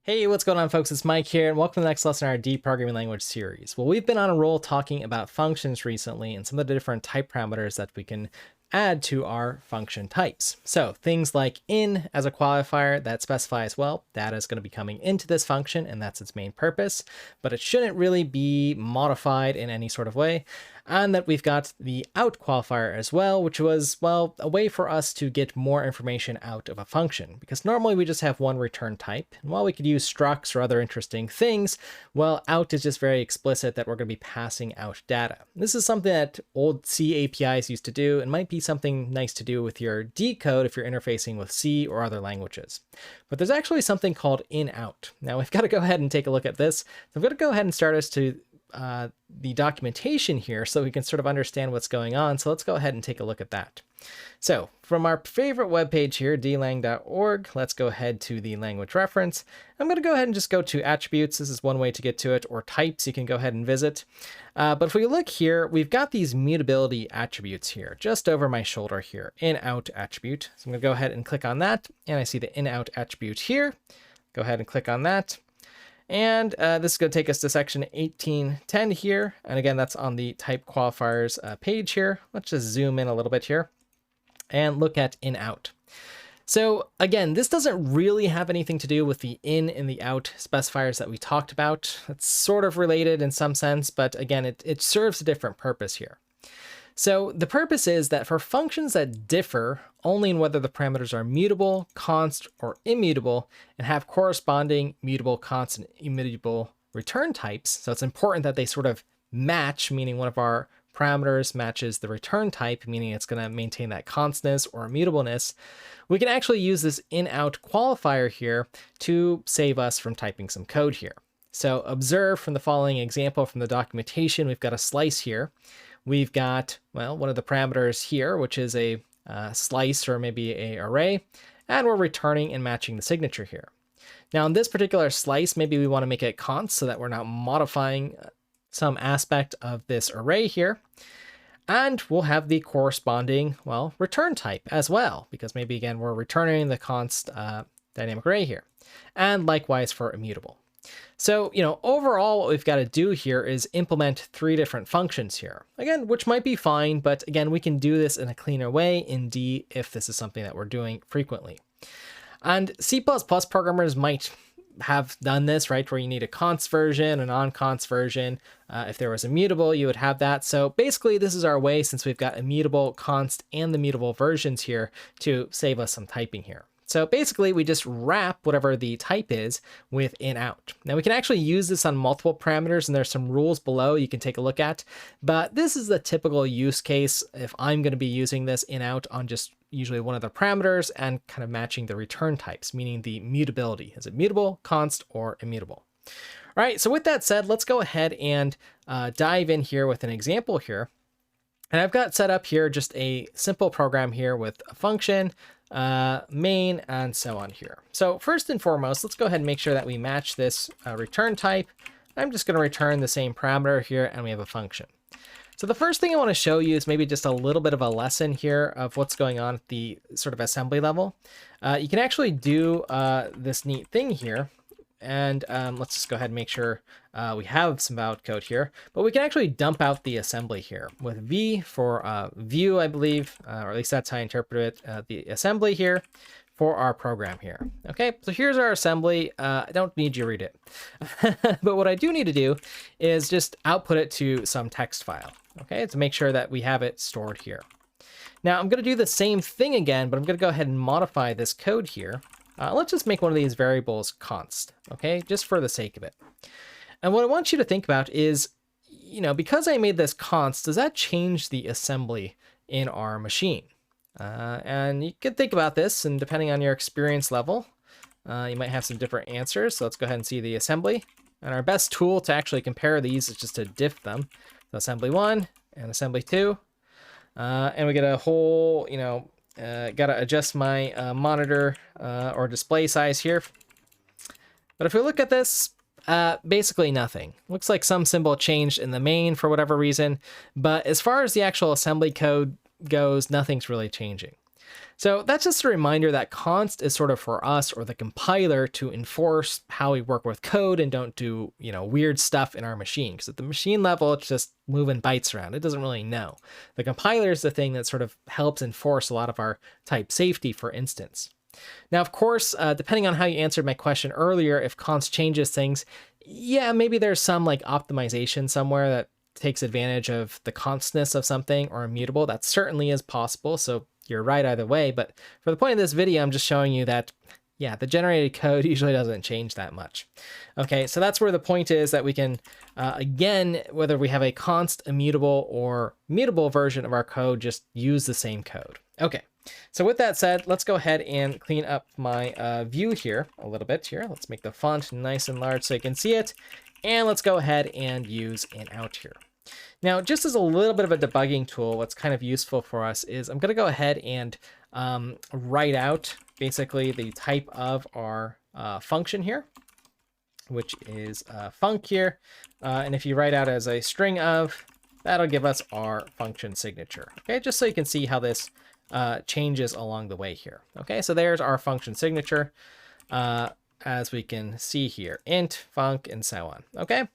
Hey, what's going on, folks? It's Mike here, and welcome to the next lesson in our deep programming language series. Well, we've been on a roll talking about functions recently and some of the different type parameters that we can add to our function types. So things like in as a qualifier that specifies, well, data is going to be coming into this function and that's its main purpose, but it shouldn't really be modified in any sort of way. And that we've got the out qualifier as well, which was, well, a way for us to get more information out of a function, because normally we just have one return type. And while we could use structs or other interesting things, well, out is just very explicit that we're going to be passing out data. This is something that old C APIs used to do and might be something nice to do with your D code if you're interfacing with C or other languages. But there's actually something called inout. Now we've got to go ahead and take a look at this. So I'm going to go ahead and start us to the documentation here so we can sort of understand what's going on. So let's go ahead and take a look at that. So from our favorite webpage here, dlang.org, let's go ahead to the language reference. I'm going to go ahead and just go to attributes. This is one way to get to it, or types you can go ahead and visit. But if we look here, we've got these mutability attributes here, just over my shoulder here, in-out attribute. So I'm going to go ahead and click on that, and I see the in-out attribute here. Go ahead and click on that. And this is going to take us to section 1810 here. And again, that's on the type qualifiers page here. Let's just zoom in a little bit here and look at in-out. So again, this doesn't really have anything to do with the in and the out specifiers that we talked about. It's sort of related in some sense, but again, it serves a different purpose here. So the purpose is that for functions that differ only in whether the parameters are mutable, const, or immutable, and have corresponding mutable, const, and immutable return types, so it's important that they sort of match, meaning one of our parameters matches the return type, meaning it's going to maintain that constness or immutableness, we can actually use this in-out qualifier here to save us from typing some code here. So observe from the following example from the documentation, we've got a slice here. We've got, well, one of the parameters here, which is a slice or maybe a array, and we're returning and matching the signature here. Now in this particular slice, maybe we want to make it const so that we're not modifying some aspect of this array here. And we'll have the corresponding, well, return type as well, because maybe again, we're returning the const dynamic array here. And likewise for immutable. So, overall, what we've got to do here is implement 3 different functions here. Again, which might be fine, but again, we can do this in a cleaner way in D if this is something that we're doing frequently. And C++ programmers might have done this, right, where you need a const version, a non-const version. If there was immutable, you would have that. So basically, this is our way, since we've got immutable, const, and the mutable versions here, to save us some typing here. So basically, we just wrap whatever the type is with in-out. Now we can actually use this on multiple parameters, and there's some rules below you can take a look at. But this is the typical use case if I'm going to be using this in-out on just usually one of the parameters and kind of matching the return types, meaning the mutability. Is it mutable, const, or immutable? All right, so with that said, let's go ahead and dive in here with an example here. And I've got set up here just a simple program here with a function, main, and so on here. So first and foremost, let's go ahead and make sure that we match this return type. I'm just going to return the same parameter here, and we have a function. So the first thing I want to show you is maybe just a little bit of a lesson here of what's going on at the sort of assembly level. You can actually do this neat thing here. And let's just go ahead and make sure we have some valid code here. But we can actually dump out the assembly here with V for view, I believe, or at least that's how I interpret it, the assembly here for our program here. Okay, so here's our assembly. I don't need you to read it. But what I do need to do is just output it to some text file, okay, to make sure that we have it stored here. Now I'm going to do the same thing again, but I'm going to go ahead and modify this code here. Let's just make one of these variables const, okay, just for the sake of it. And what I want you to think about is, because I made this const, does that change the assembly in our machine? And you can think about this, and depending on your experience level, you might have some different answers. So let's go ahead and see the assembly. And our best tool to actually compare these is just to diff them. So assembly 1 and assembly 2. And we get a whole, got to adjust my monitor or display size here. But if we look at this, basically nothing. Looks like some symbol changed in the main for whatever reason. But as far as the actual assembly code goes, nothing's really changing. So that's just a reminder that const is sort of for us or the compiler to enforce how we work with code and don't do, weird stuff in our machine. Because at the machine level, it's just moving bytes around. It doesn't really know. The compiler is the thing that sort of helps enforce a lot of our type safety, for instance. Now, of course, depending on how you answered my question earlier, if const changes things, yeah, maybe there's some like optimization somewhere that takes advantage of the constness of something or immutable. That certainly is possible. So you're right either way. But for the point of this video, I'm just showing you that, yeah, the generated code usually doesn't change that much. Okay, so that's where the point is that we can, again, whether we have a const, immutable, or mutable version of our code, just use the same code. Okay, so with that said, let's go ahead and clean up my view here a little bit here. Let's make the font nice and large so you can see it. And let's go ahead and use inout here. Now, just as a little bit of a debugging tool, what's kind of useful for us is I'm going to go ahead and write out basically the type of our function here, which is func here. And if you write out as a string of, that'll give us our function signature. Okay, just so you can see how this changes along the way here. Okay, so there's our function signature, as we can see here, int, func, and so on. Okay.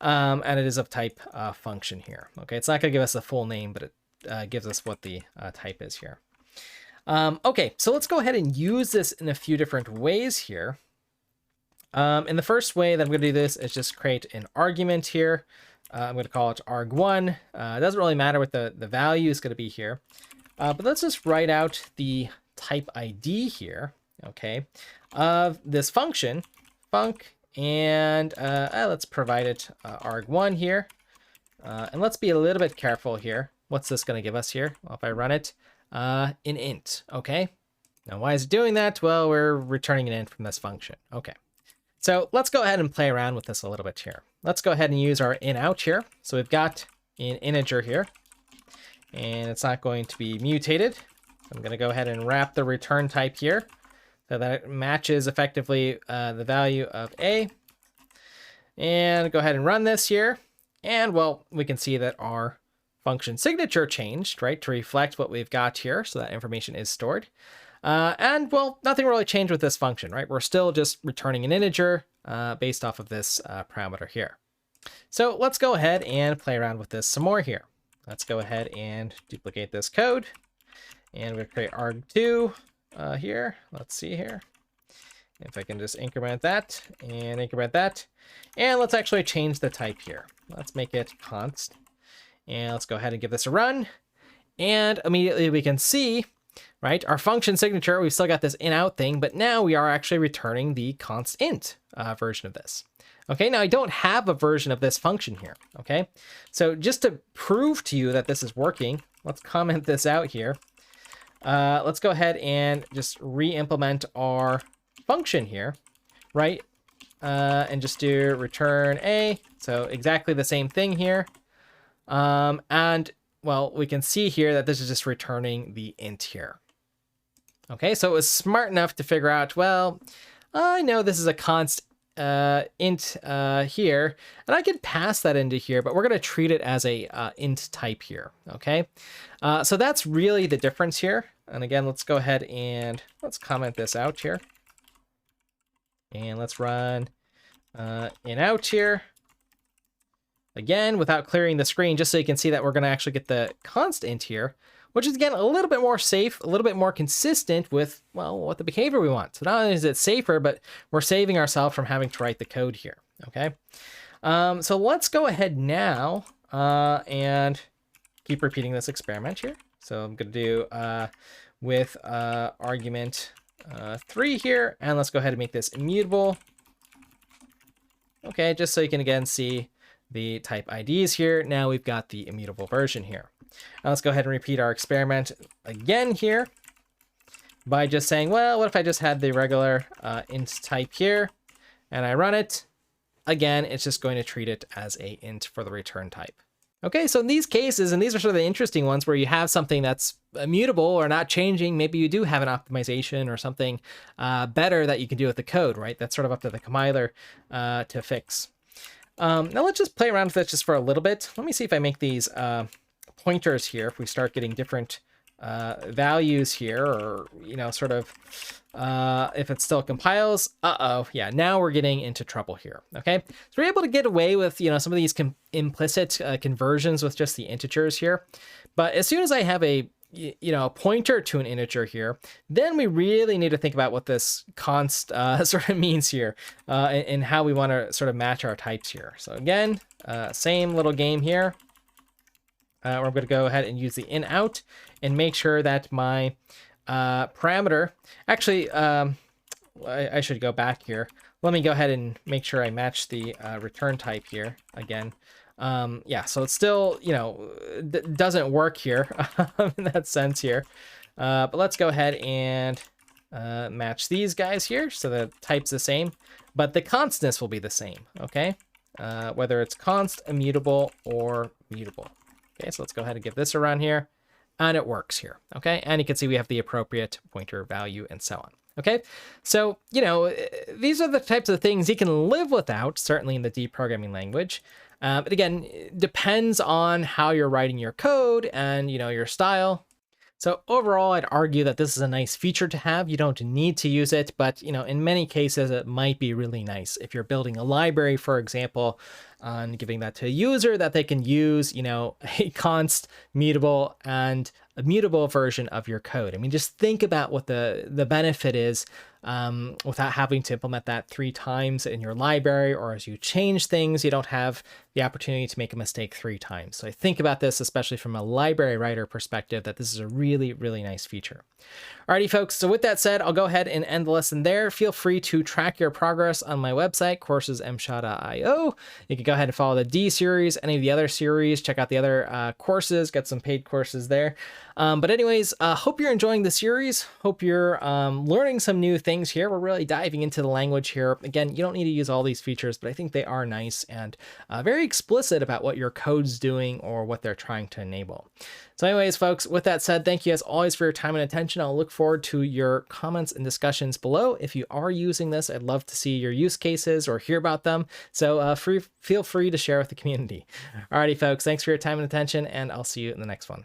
And it is of type function here. Okay, it's not going to give us the full name, but it gives us what the type is here. Okay, so let's go ahead and use this in a few different ways here. And the first way that I'm going to do this is just create an argument here. I'm going to call it arg1. It doesn't really matter what the value is going to be here. But let's just write out the type ID here, okay, of this function, func. And let's provide it arg1 here. And let's be a little bit careful here. What's this going to give us here? Well, if I run it, an int, okay? Now, why is it doing that? Well, we're returning an int from this function. Okay, so let's go ahead and play around with this a little bit here. Let's go ahead and use our inout here. So we've got an integer here, and it's not going to be mutated. So I'm going to go ahead and wrap the return type here, so that it matches effectively the value of a. And go ahead and run this here. And well, we can see that our function signature changed, right, to reflect what we've got here. So that information is stored. And well, nothing really changed with this function, right? We're still just returning an integer based off of this parameter here. So let's go ahead and play around with this some more here. Let's go ahead and duplicate this code. And we're going to create arg2. Here, let's see here if I can just increment that and increment that, and let's actually change the type here. Let's make it const, and let's go ahead and give this a run, and immediately we can see, right, our function signature, we've still got this inout thing, but now we are actually returning the const int version of this. Okay, now I don't have a version of this function here. Okay, so just to prove to you that this is working, let's comment this out here. Let's go ahead and just re-implement our function here, right? And just do return a. So exactly the same thing here. And well, we can see here that this is just returning the int here. Okay, so it was smart enough to figure out, well, I know this is a const int here, and I can pass that into here, but we're going to treat it as a int type here. Okay, so that's really the difference here. And again, let's go ahead and let's comment this out here, and let's run inout here again without clearing the screen, just so you can see that we're going to actually get the const int here, which is again a little bit more safe, a little bit more consistent with, well, what the behavior we want. So not only is it safer, but we're saving ourselves from having to write the code here. Okay, so let's go ahead now and keep repeating this experiment here. So I'm going to do with argument 3 here, and let's go ahead and make this immutable. Okay, just so you can again see the type IDs here. Now we've got the immutable version here. Now let's go ahead and repeat our experiment again here by just saying, well, what if I just had the regular int type here and I run it? Again, it's just going to treat it as a int for the return type. Okay, so in these cases, and these are sort of the interesting ones where you have something that's immutable or not changing, maybe you do have an optimization or something better that you can do with the code, right? That's sort of up to the compiler to fix. Now let's just play around with it just for a little bit. Let me see if I make these pointers here, if we start getting different values here, or, sort of, if it still compiles, yeah, now we're getting into trouble here, okay? So we're able to get away with, some of these implicit conversions with just the integers here. But as soon as I have a pointer to an integer here, then we really need to think about what this const sort of means here, and how we want to sort of match our types here. So again, same little game here. We're going to go ahead and use the inout and make sure that my parameter, actually, I should go back here. Let me go ahead and make sure I match the return type here again. Yeah, so it's still, doesn't work here in that sense here. But let's go ahead and match these guys here so the type's the same, but the constness will be the same, okay? Whether it's const, immutable, or mutable. Okay, so let's go ahead and give this a run here, and it works here, okay? And you can see we have the appropriate pointer value and so on. Okay, so, these are the types of things you can live without, certainly in the deprogramming language. But again, it depends on how you're writing your code and, your style. So overall, I'd argue that this is a nice feature to have. You don't need to use it, but, in many cases, it might be really nice if you're building a library, for example, and giving that to a user that they can use, a const, mutable, and a mutable version of your code. I mean, just think about what the benefit is without having to implement that 3 times in your library, or as you change things, you don't have the opportunity to make a mistake 3 times. So I think about this, especially from a library writer perspective, that this is a really, really nice feature. Alrighty, folks. So with that said, I'll go ahead and end the lesson there. Feel free to track your progress on my website, coursesmsha.io. You can go ahead and follow the D series, any of the other series, check out the other courses, get some paid courses there. But anyways, hope you're enjoying the series. Hope you're learning some new things here. We're really diving into the language here. Again, you don't need to use all these features, but I think they are nice and very explicit about what your code's doing or what they're trying to enable. So anyways, folks, with that said, thank you as always for your time and attention. I'll look forward to your comments and discussions below. If you are using this, I'd love to see your use cases or hear about them. So feel free to share with the community. Alrighty, folks, thanks for your time and attention, and I'll see you in the next one.